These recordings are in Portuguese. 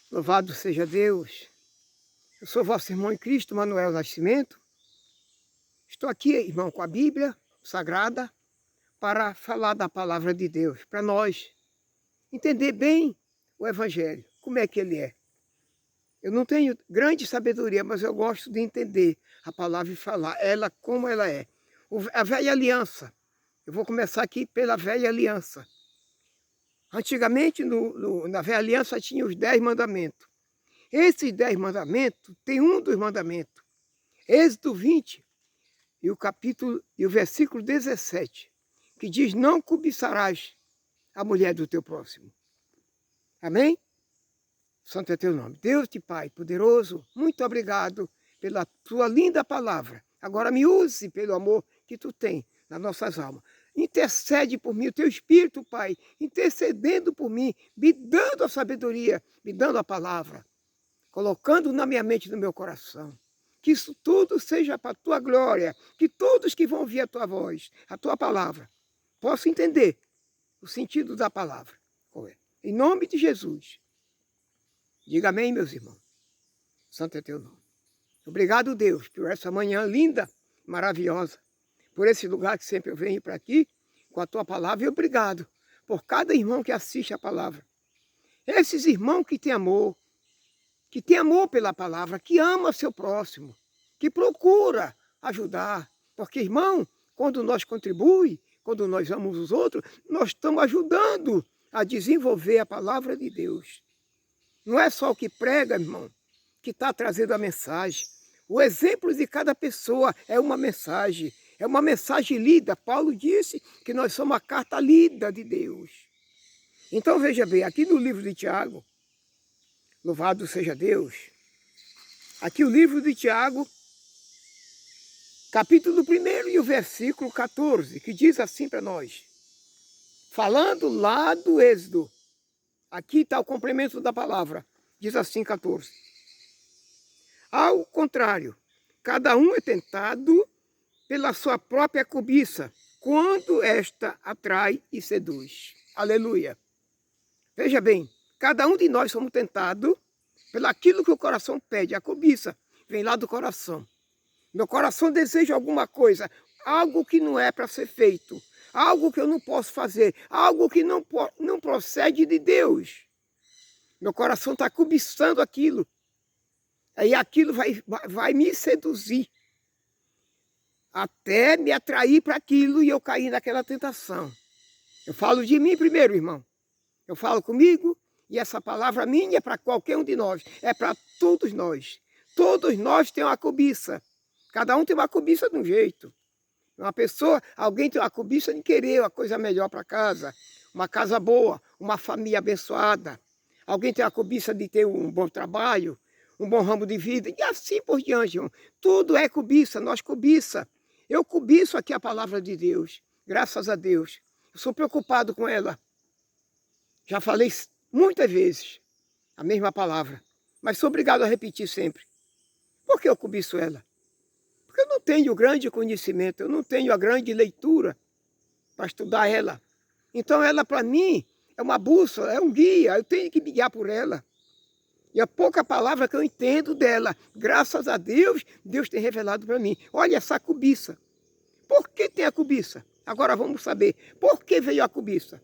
Louvado seja Deus. Eu sou vosso irmão em Cristo, Manuel Nascimento. Estou aqui, irmão, com a Bíblia Sagrada para falar da palavra de Deus, para nós entender bem o Evangelho, como é que ele é. Eu não tenho grande sabedoria, mas eu gosto de entender a palavra e falar ela como ela é. A velha aliança. Eu vou começar aqui pela velha aliança. Antigamente, na velha aliança, tinha os 10 mandamentos. Esses 10 mandamentos, tem um dos mandamentos, Êxodo 20, e o versículo 17, que diz: não cobiçarás a mulher do teu próximo. Amém? Santo é teu nome. Deus de Pai poderoso, muito obrigado pela tua linda palavra. Agora me use pelo amor que tu tem nas nossas almas. Intercede por mim, o teu Espírito, Pai, intercedendo por mim, me dando a sabedoria, me dando a palavra, colocando na minha mente e no meu coração. Que isso tudo seja para a tua glória, que todos que vão ouvir a tua voz, a tua palavra, possam entender o sentido da palavra. Em nome de Jesus. Diga amém, meus irmãos. Santo é teu nome. Obrigado, Deus, por essa manhã linda, maravilhosa, por esse lugar que sempre eu venho para aqui, com a tua palavra, e obrigado por cada irmão que assiste a palavra. Esses irmãos que têm amor pela palavra, que ama seu próximo, que procura ajudar. Porque, irmão, quando nós contribuímos, quando nós amamos os outros, nós estamos ajudando a desenvolver a palavra de Deus. Não é só o que prega, irmão, que está trazendo a mensagem. O exemplo de cada pessoa é uma mensagem lida. Paulo disse que nós somos a carta lida de Deus. Então, veja bem, aqui no livro de Tiago, louvado seja Deus, aqui o livro de Tiago, capítulo 1 e o versículo 14, que diz assim para nós, falando lá do Êxodo, aqui está o complemento da palavra, diz assim 14. Ao contrário, cada um é tentado pela sua própria cobiça, quando esta atrai e seduz. Aleluia. Veja bem, cada um de nós somos tentados pelo aquilo que o coração pede, a cobiça vem lá do coração. Meu coração deseja alguma coisa, algo que não é para ser feito, algo que eu não posso fazer, algo que não procede de Deus. Meu coração está cobiçando aquilo. Aí aquilo vai me seduzir, até me atrair para aquilo e eu cair naquela tentação. Eu falo de mim primeiro, irmão. Eu falo comigo e essa palavra minha é para qualquer um de nós, é para todos nós. Todos nós temos uma cobiça. Cada um tem uma cobiça de um jeito. Alguém tem uma cobiça de querer uma coisa melhor para casa, uma casa boa, uma família abençoada. Alguém tem a cobiça de ter um bom trabalho, um bom ramo de vida, e assim por diante, irmão. Tudo é cobiça, nós cobiça. Eu cobiço aqui a palavra de Deus, graças a Deus. Eu sou preocupado com ela. Já falei muitas vezes a mesma palavra, mas sou obrigado a repetir sempre. Por que eu cobiço ela? Porque eu não tenho grande conhecimento, eu não tenho a grande leitura para estudar ela. Então ela, para mim, é uma bússola, é um guia, eu tenho que me guiar por ela. E a pouca palavra que eu entendo dela, graças a Deus, Deus tem revelado para mim. Olha essa cobiça. Por que tem a cobiça? Agora vamos saber. Por que veio a cobiça?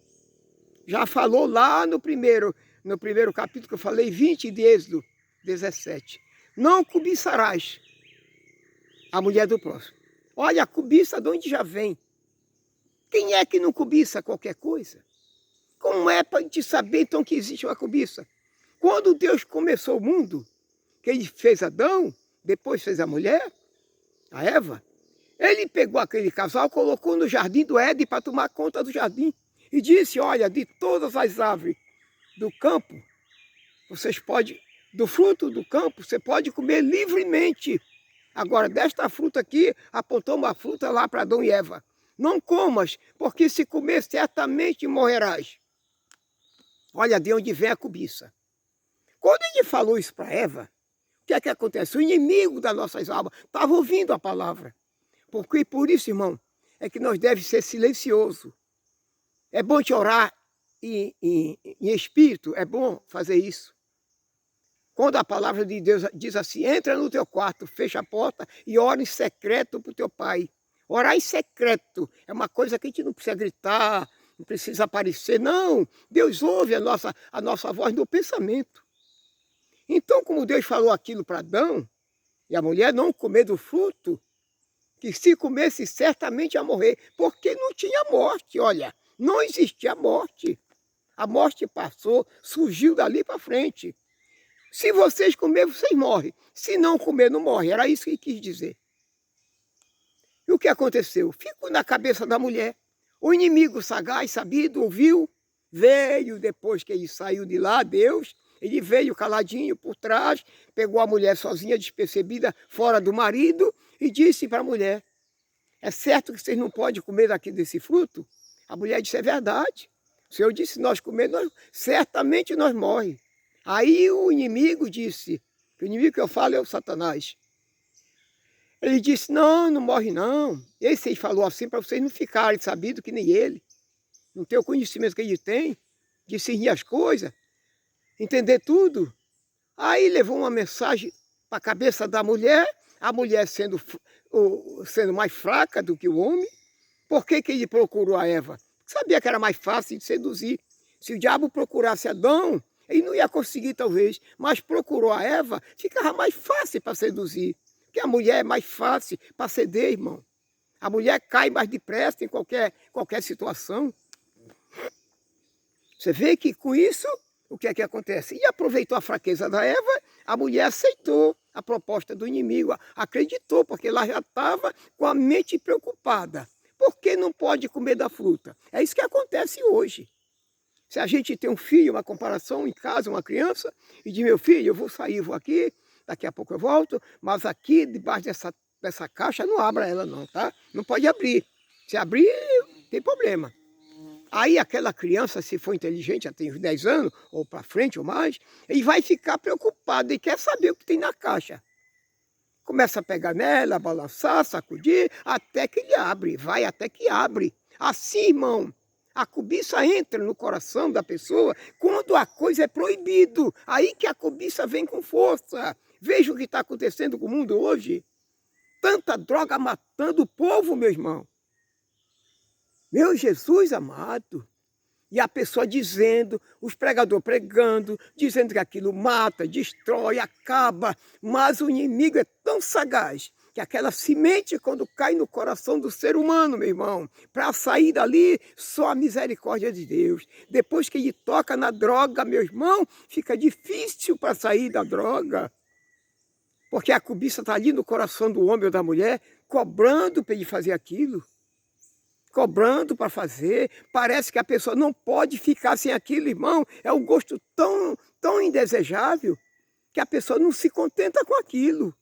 Já falou lá no primeiro capítulo que eu falei, 20 de Êxodo 17. Não cobiçarás a mulher do próximo. Olha a cobiça de onde já vem. Quem é que não cobiça qualquer coisa? Como é para a gente saber então que existe uma cobiça? Quando Deus começou o mundo, que ele fez Adão, depois fez a mulher, a Eva, ele pegou aquele casal, colocou no jardim do Éden para tomar conta do jardim. E disse, olha, de todas as árvores do campo, do fruto do campo, você pode comer livremente. Agora, desta fruta aqui, apontou uma fruta lá para Adão e Eva. Não comas, porque se comer, certamente morrerás. Olha de onde vem a cobiça. Quando ele falou isso para Eva, o que é que acontece? O inimigo das nossas almas estava ouvindo a palavra. Porque por isso, irmão, é que nós devemos ser silenciosos. É bom te orar em espírito, é bom fazer isso. Quando a palavra de Deus diz assim, entra no teu quarto, fecha a porta e ora em secreto para o teu pai. Orar em secreto é uma coisa que a gente não precisa gritar, não precisa aparecer, não. Deus ouve a nossa voz no pensamento. Então, como Deus falou aquilo para Adão, e a mulher não comer do fruto, que se comesse certamente ia morrer, porque não tinha morte, olha, não existia morte. A morte passou, surgiu dali para frente. Se vocês comerem, vocês morrem. Se não comer, não morre. Era isso que quis dizer. E o que aconteceu? Ficou na cabeça da mulher. O inimigo sagaz, sabido, ouviu, veio depois que ele saiu de lá, Deus, ele veio caladinho por trás, pegou a mulher sozinha, despercebida, fora do marido, e disse para a mulher, é certo que vocês não podem comer daqui desse fruto? A mulher disse, é verdade. O Senhor disse, nós comer, certamente nós morremos. Aí o inimigo disse, o inimigo que eu falo é o Satanás. Ele disse, não, não morre não. Esse aí falou assim para vocês não ficarem sabidos que nem ele. Não ter o conhecimento que ele tem, discernir as coisas, entender tudo. Aí levou uma mensagem para a cabeça da mulher, a mulher sendo mais fraca do que o homem. Por que ele procurou a Eva? Sabia que era mais fácil de seduzir. Se o diabo procurasse Adão, ele não ia conseguir talvez, mas procurou a Eva, ficava mais fácil para seduzir. Porque a mulher é mais fácil para ceder, irmão. A mulher cai mais depressa em qualquer situação. Você vê que com isso, o que é que acontece? E aproveitou a fraqueza da Eva, a mulher aceitou a proposta do inimigo, acreditou, porque ela já estava com a mente preocupada. Por que não pode comer da fruta? É isso que acontece hoje. Se a gente tem um filho, uma comparação em casa, uma criança, e diz, meu filho, eu vou sair, vou aqui, daqui a pouco eu volto, mas aqui, debaixo dessa caixa, não abra ela não, tá? Não pode abrir. Se abrir, tem problema. Aí aquela criança, se for inteligente, já tem uns 10 anos, ou para frente ou mais, ele vai ficar preocupado e quer saber o que tem na caixa. Começa a pegar nela, balançar, sacudir, até que ele abre, vai até que abre. Assim, irmão, a cobiça entra no coração da pessoa quando a coisa é proibido. Aí que a cobiça vem com força. Veja o que está acontecendo com o mundo hoje. Tanta droga matando o povo, meu irmão. Meu Jesus amado. E a pessoa dizendo, os pregadores pregando, dizendo que aquilo mata, destrói, acaba. Mas o inimigo é tão sagaz que aquela semente, quando cai no coração do ser humano, meu irmão, para sair dali, só a misericórdia de Deus. Depois que ele toca na droga, meu irmão, fica difícil para sair da droga. Porque a cobiça está ali no coração do homem ou da mulher, cobrando para ele fazer aquilo. Cobrando para fazer, parece que a pessoa não pode ficar sem aquilo, irmão. É um gosto tão indesejável que a pessoa não se contenta com aquilo.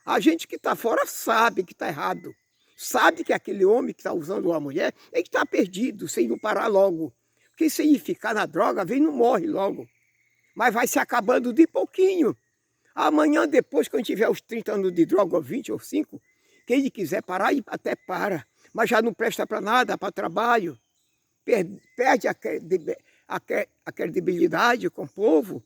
A gente que está fora sabe que está errado. Sabe que aquele homem que está usando uma mulher, ele está perdido, sem não parar logo. Porque se ele ficar na droga, vem não morre logo. Mas vai se acabando de pouquinho. Amanhã, depois, quando tiver os 30 anos de droga, ou 20 ou 5, quem ele quiser parar, ele até para. Mas já não presta para nada, para trabalho. Perde a credibilidade com o povo.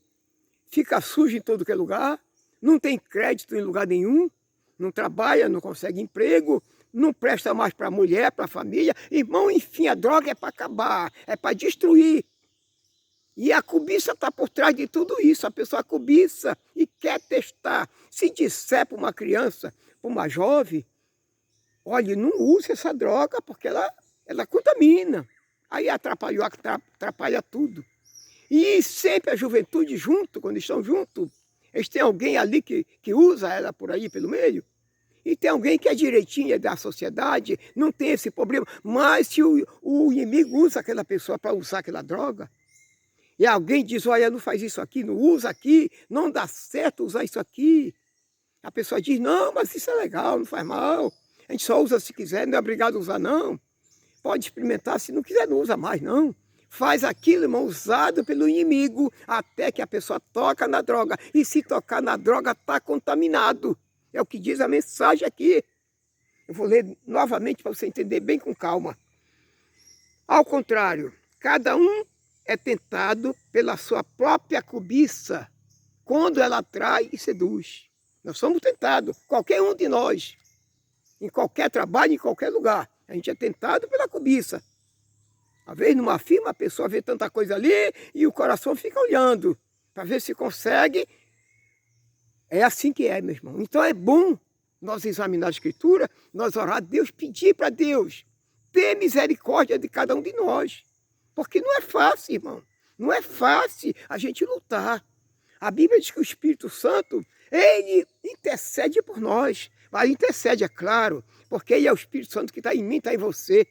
Fica sujo em todo que é lugar. Não tem crédito em lugar nenhum. Não trabalha, não consegue emprego. Não presta mais para a mulher, para a família. Irmão, enfim, a droga é para acabar. É para destruir. E a cobiça está por trás de tudo isso. A pessoa cobiça e quer testar. Se disser para uma criança, para uma jovem, olha, não use essa droga porque ela contamina. Aí atrapalha tudo. E sempre a juventude junto, quando estão juntos, eles têm alguém ali que usa ela por aí pelo meio. E tem alguém que é direitinho da sociedade, não tem esse problema. Mas se o inimigo usa aquela pessoa para usar aquela droga, e alguém diz, olha, não faz isso aqui, não usa aqui, não dá certo usar isso aqui. A pessoa diz, não, mas isso é legal, não faz mal. A gente só usa se quiser, não é obrigado a usar, não. Pode experimentar, se não quiser, não usa mais, não. Faz aquilo, irmão, usado pelo inimigo, até que a pessoa toca na droga. E se tocar na droga, está contaminado. É o que diz a mensagem aqui. Eu vou ler novamente para você entender bem com calma. Ao contrário, cada um é tentado pela sua própria cobiça. quando ela atrai e seduz. Nós somos tentados, qualquer um de nós, em qualquer trabalho, em qualquer lugar. A gente é tentado pela cobiça. Às vezes, numa firma, a pessoa vê tanta coisa ali e o coração fica olhando para ver se consegue. É assim que é, meu irmão. Então é bom nós examinar a Escritura, nós orar a Deus, pedir para Deus ter misericórdia de cada um de nós. Porque não é fácil, irmão. Não é fácil a gente lutar. A Bíblia diz que o Espírito Santo, ele intercede por nós. Mas intercede, é claro, porque ele é o Espírito Santo que está em mim, está em você.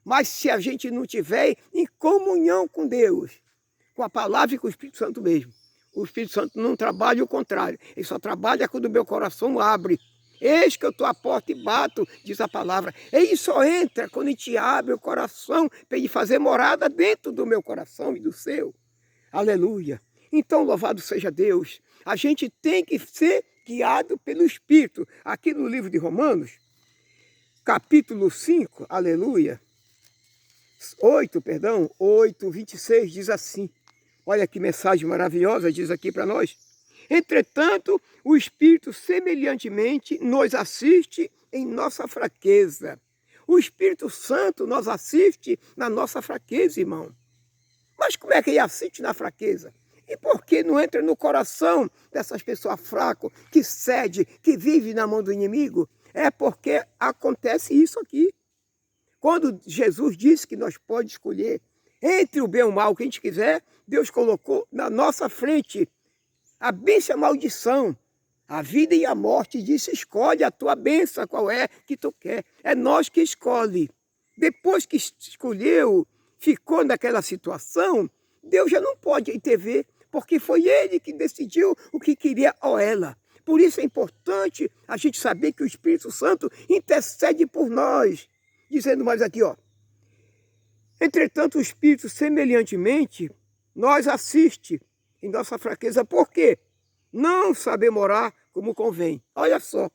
Mas se a gente não tiver em comunhão com Deus, com a palavra e com o Espírito Santo mesmo, o Espírito Santo não trabalha o contrário. Ele só trabalha quando o meu coração abre. Eis que eu estou à porta e bato, diz a palavra. Ele só entra quando a gente abre o coração para ele fazer morada dentro do meu coração e do seu. Aleluia. Então, louvado seja Deus. A gente tem que ser guiado pelo Espírito. Aqui no livro de Romanos, capítulo 5, aleluia, 8, 26, diz assim. Olha que mensagem maravilhosa, diz aqui para nós. Entretanto, o Espírito semelhantemente nos assiste em nossa fraqueza. O Espírito Santo nos assiste na nossa fraqueza, irmão. Mas como é que ele assiste na fraqueza? E por que não entra no coração dessas pessoas fracas, que cede, que vive na mão do inimigo? É porque acontece isso aqui. Quando Jesus disse que nós podemos escolher entre o bem e o mal, o que a gente quiser, Deus colocou na nossa frente a bênção e a maldição, a vida e a morte. Disse, escolhe a tua bênção, qual é que tu quer. É nós que escolhe. Depois que escolheu, ficou naquela situação, Deus já não pode intervir, porque foi ele que decidiu o que queria ou ela. Por isso é importante a gente saber que o Espírito Santo intercede por nós. Dizendo mais aqui, ó. Entretanto, o Espírito semelhantemente nos assiste em nossa fraqueza. Por quê? Não sabemos orar como convém. Olha só.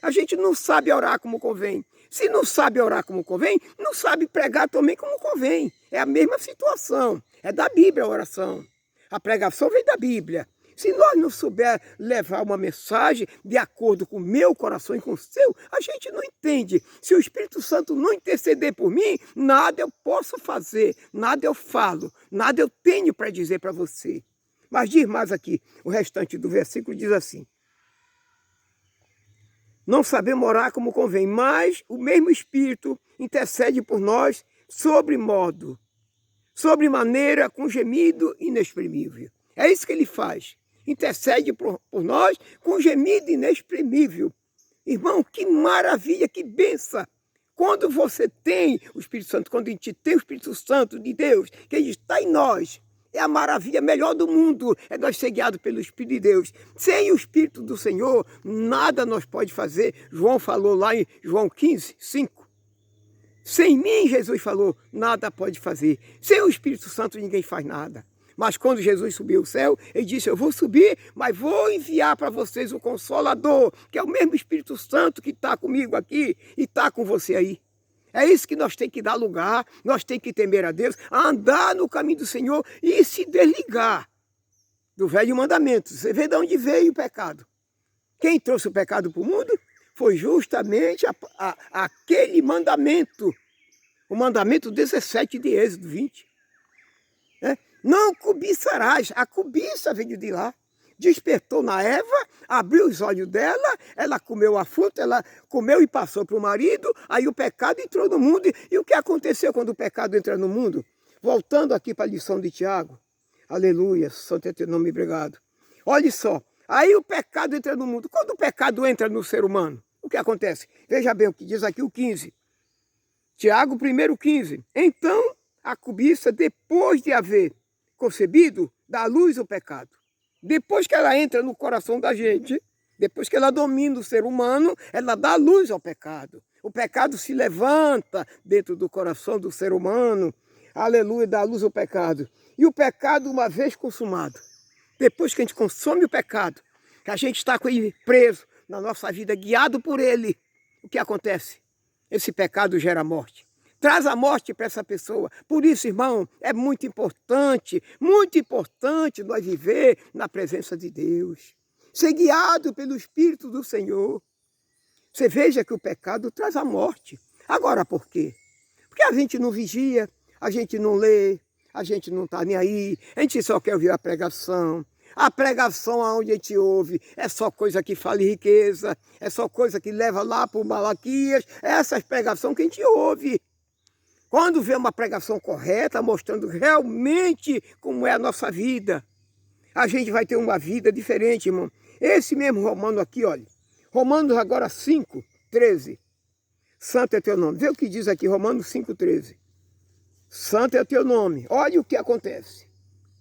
A gente não sabe orar como convém. Se não sabe orar como convém, não sabe pregar também como convém. É a mesma situação. É da Bíblia a oração. A pregação vem da Bíblia. Se nós não souber levar uma mensagem de acordo com o meu coração e com o seu, a gente não entende. Se o Espírito Santo não interceder por mim, nada eu posso fazer, nada eu falo, nada eu tenho para dizer para você. Mas diz mais aqui, o restante do versículo diz assim. Não sabemos orar como convém, mas o mesmo Espírito intercede por nós sobre maneira, com gemido inexprimível. É isso que ele faz. Intercede por nós com gemido inexprimível. Irmão, que maravilha, que benção. Quando você tem o Espírito Santo, quando a gente tem o Espírito Santo de Deus, que ele está em nós, é a maravilha melhor do mundo, é nós ser guiados pelo Espírito de Deus. Sem o Espírito do Senhor, nada nós pode fazer. João falou lá em João 15, 5. Sem mim, Jesus falou, nada pode fazer. Sem o Espírito Santo, ninguém faz nada. Mas quando Jesus subiu ao céu, ele disse, eu vou subir, mas vou enviar para vocês o Consolador, que é o mesmo Espírito Santo que está comigo aqui e está com você aí. É isso que nós temos que dar lugar, nós temos que temer a Deus, andar no caminho do Senhor e se desligar do velho mandamento. Você vê de onde veio o pecado. Quem trouxe o pecado para o mundo foi justamente aquele mandamento, o mandamento 17 de Êxodo 20. Não cobiçarás, a cobiça veio de lá. Despertou na Eva, abriu os olhos dela, ela comeu a fruta, ela comeu e passou para o marido, aí o pecado entrou no mundo. E o que aconteceu quando o pecado entra no mundo? Voltando aqui para a lição de Tiago, aleluia, santo é teu nome, obrigado. Olha só, aí o pecado entra no mundo. Quando o pecado entra no ser humano, o que acontece? Veja bem o que diz aqui o 15. Tiago 1:15. Então, a cobiça, depois de haver concebido, dá luz ao pecado. Depois que ela entra no coração da gente, depois que ela domina o ser humano, ela dá luz ao pecado. O pecado se levanta dentro do coração do ser humano. Aleluia, dá luz ao pecado. E o pecado, uma vez consumado, depois que a gente consome o pecado, que a gente está com ele preso na nossa vida, guiado por ele, o que acontece? Esse pecado gera morte. traz a morte para essa pessoa. Por isso, irmão, é muito importante nós viver na presença de Deus, ser guiado pelo Espírito do Senhor. Você veja que o pecado traz a morte. Agora, por quê? Porque a gente não vigia, a gente não lê, a gente não está nem aí, a gente só quer ouvir a pregação. A pregação aonde a gente ouve é só coisa que fala em riqueza, é só coisa que leva lá para o Malaquias, é essa pregação que a gente ouve. Quando vê uma pregação correta, mostrando realmente como é a nossa vida, a gente vai ter uma vida diferente, irmão. Esse mesmo Romano aqui, olha, Romanos agora 5:13. Santo é teu nome. Vê o que diz aqui, Romanos 5:13. Santo é o teu nome. Olha o que acontece.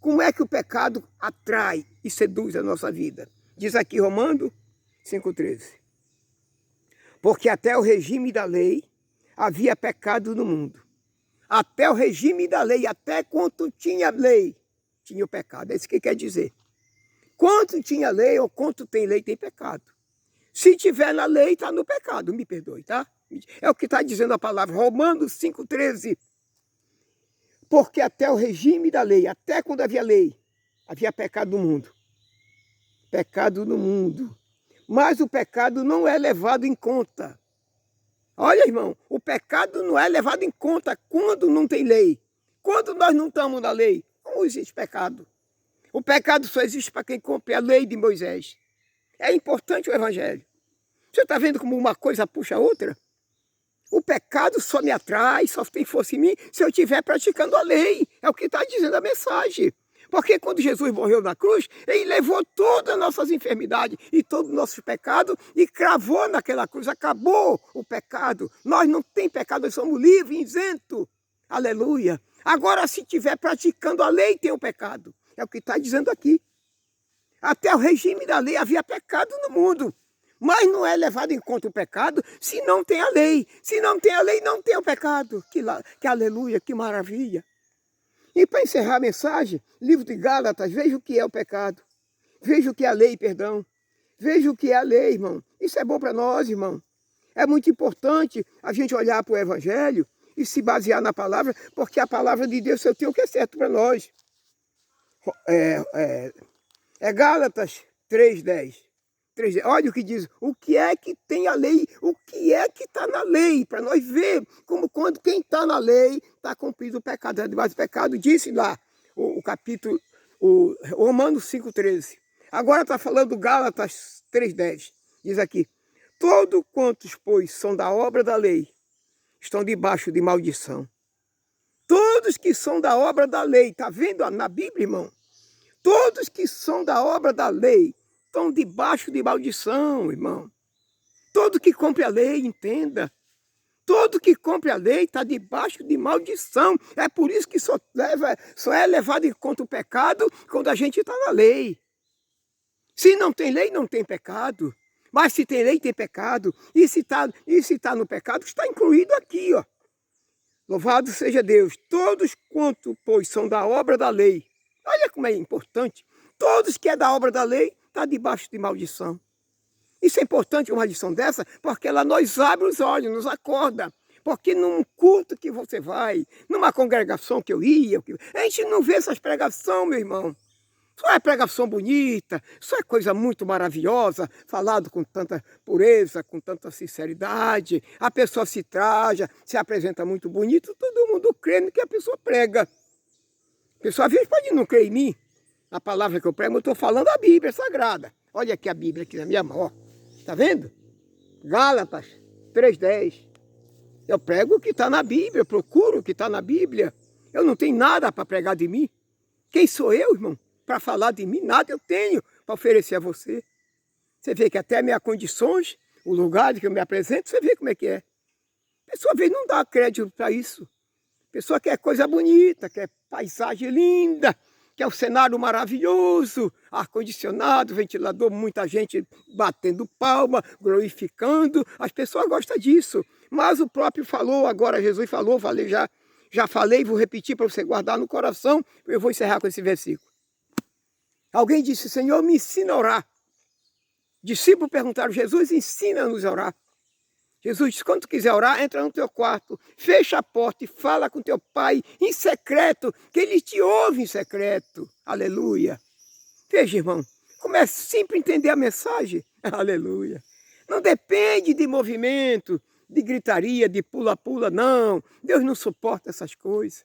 Como é que o pecado atrai e seduz a nossa vida? Diz aqui Romanos 5:13. Porque até o regime da lei havia pecado no mundo. Até o regime da lei, até quanto tinha lei, tinha o pecado. É isso que quer dizer. Quanto tinha lei ou quanto tem lei, tem pecado. Se tiver na lei, está no pecado. Me perdoe, tá? É o que está dizendo a palavra. Romanos 5:13. Porque até o regime da lei, até quando havia lei, havia pecado no mundo. Pecado no mundo. Mas o pecado não é levado em conta. Olha, irmão, o pecado não é levado em conta quando não tem lei. Quando nós não estamos na lei, não existe pecado. O pecado só existe para quem cumpre a lei de Moisés. É importante o evangelho. Você está vendo como uma coisa puxa a outra? O pecado só me atrai, só tem força em mim se eu estiver praticando a lei. É o que está dizendo a mensagem. Porque quando Jesus morreu na cruz, ele levou todas as nossas enfermidades e todos os nossos pecados e cravou naquela cruz. Acabou o pecado. Nós não temos pecado, nós somos livres, isentos. Aleluia. Agora, se estiver praticando a lei, tem o pecado. É o que está dizendo aqui. Até o regime da lei havia pecado no mundo. Mas não é levado em conta o pecado se não tem a lei. Se não tem a lei, não tem o pecado. Que aleluia, que maravilha. E para encerrar a mensagem, livro de Gálatas, veja o que é o pecado. Veja o que é a lei, perdão. Veja o que é a lei, irmão. Isso é bom para nós, irmão. É muito importante a gente olhar para o Evangelho e se basear na palavra, porque a palavra de Deus tem o que é certo para nós. É Gálatas 3:10. Olha o que diz, o que é que tem a lei, o que é que está na lei, para nós ver como quando quem está na lei está cumprindo o pecado, é debaixo do pecado, disse lá o capítulo, Romanos 5:13. Agora está falando Gálatas 3:10, diz aqui, todos quantos, pois, são da obra da lei, estão debaixo de maldição. Todos que são da obra da lei, está vendo na Bíblia, irmão? Todos que são da obra da lei, estão debaixo de maldição, irmão. Todo que cumpre a lei, entenda. Todo que cumpre a lei está debaixo de maldição. É por isso que só é levado em conta o pecado quando a gente está na lei. Se não tem lei, não tem pecado. Mas se tem lei, tem pecado. E se está no pecado, está incluído aqui, ó. Louvado seja Deus. Todos quanto, pois, são da obra da lei. Olha como é importante. Todos que é da obra da lei, está debaixo de maldição. Isso é importante, uma maldição dessa, porque ela nos abre os olhos, nos acorda. Porque num culto que você vai, numa congregação que eu ia, a gente não vê essas pregações, meu irmão. Só é pregação bonita, só é coisa muito maravilhosa, falado com tanta pureza, com tanta sinceridade. A pessoa se traja, se apresenta muito bonito, todo mundo crê no que a pessoa prega. A pessoa às vezes pode não crer em mim, a palavra que eu prego, eu estou falando a Bíblia Sagrada. Olha aqui a Bíblia aqui na minha mão, ó. Está vendo? Gálatas 3:10. Eu prego o que está na Bíblia, eu procuro o que está na Bíblia. Eu não tenho nada para pregar de mim. Quem sou eu, irmão? Para falar de mim, nada eu tenho para oferecer a você. Você vê que até minhas condições, o lugar que eu me apresento, você vê como é que é. A pessoa às vezes não dá crédito para isso. A pessoa quer coisa bonita, quer paisagem linda, quer um cenário maravilhoso, ar-condicionado, ventilador, muita gente batendo palma, glorificando. As pessoas gostam disso. Mas o próprio falou, agora Jesus falou, já falei, vou repetir para você guardar no coração, eu vou encerrar com esse versículo. Alguém disse, Senhor, me ensina a orar. Discípulos perguntaram, Jesus, ensina-nos a orar. Jesus disse, quando tu quiser orar, entra no teu quarto, fecha a porta e fala com teu pai em secreto, que ele te ouve em secreto. Aleluia. Veja, irmão, comece sempre a entender a mensagem. Aleluia. Não depende de movimento, de gritaria, de pula-pula, não. Deus não suporta essas coisas.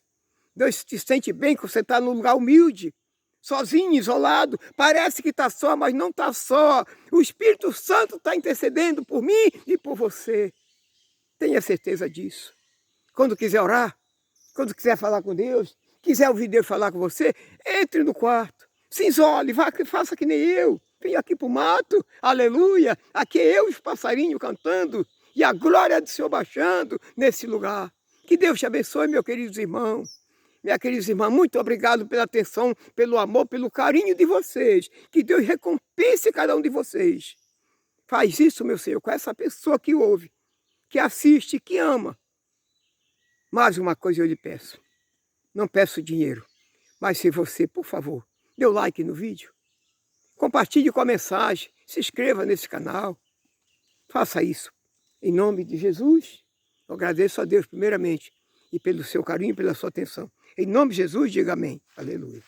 Deus te sente bem que você está num lugar humilde, sozinho, isolado. Parece que está só, mas não está só. O Espírito Santo está intercedendo por mim e por você. Tenha certeza disso. Quando quiser orar, quando quiser falar com Deus, quiser ouvir Deus falar com você, entre no quarto. Se isole, vá, faça que nem eu. Venha aqui para o mato, aleluia. Aqui é eu e os passarinhos cantando e a glória do Senhor baixando nesse lugar. Que Deus te abençoe, meus queridos irmãos. Minha querida irmã, muito obrigado pela atenção, pelo amor, pelo carinho de vocês. Que Deus recompense cada um de vocês. Faz isso, meu Senhor, com essa pessoa que ouve, que assiste, que ama. Mais uma coisa eu lhe peço. Não peço dinheiro, mas se você, por favor, dê o like no vídeo, compartilhe com a mensagem, se inscreva nesse canal. Faça isso. Em nome de Jesus, eu agradeço a Deus primeiramente e pelo seu carinho, pela sua atenção. Em nome de Jesus, diga amém. Aleluia.